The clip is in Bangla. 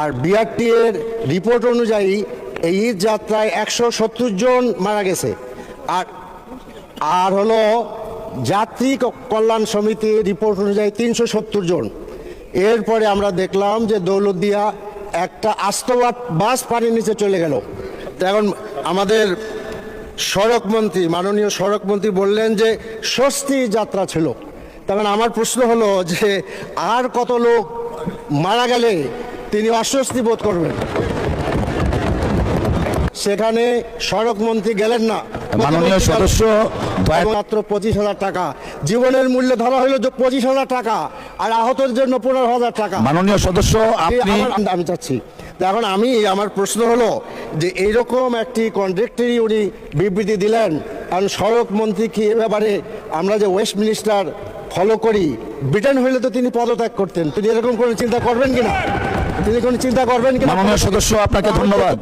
আর বিআরটি এর রিপোর্ট অনুযায়ী এই ঈদ যাত্রায় 170 জন মারা গেছে। আর আর হলো যাত্রী কল্যাণ সমিতির রিপোর্ট অনুযায়ী 370 জন। এরপরে আমরা দেখলাম যে দৌলতদিয়া একটা আস্ত বাস পানির নিচে চলে গেল। এখন আমাদের সড়কমন্ত্রী, মাননীয় সড়কমন্ত্রী বললেন যে স্বস্তি যাত্রা ছিল। তখন আমার প্রশ্ন হলো যে আর কত লোক মারা গেলে তিনি অস্বস্তি বোধ করবেন? সেখানে সড়কমন্ত্রী গেলেন না। মাননীয় সদস্য মাত্র 25,000 টাকা, জীবনের মূল্য ধরা হলো 25,000 টাকা, আর আহতের জন্য 15,000 টাকা। মাননীয় সদস্য আমি চাচ্ছি এখন আমার প্রশ্ন হলো যে এইরকম একটি কন্ট্রাক্টরি উনি বিবৃতি দিলেন, কারণ সড়ক মন্ত্রী কি এ ব্যাপারে আমরা যে ওয়েস্ট মিনিস্টার ফলো করি, ব্রিটেন হইলে তো তিনি পদত্যাগ করতেন। তিনি এরকম কোনো চিন্তা করবেন কিনা? তিনি কোনো চিন্তা করবেন কিনা? মাননীয় সদস্য আপনাকে ধন্যবাদ।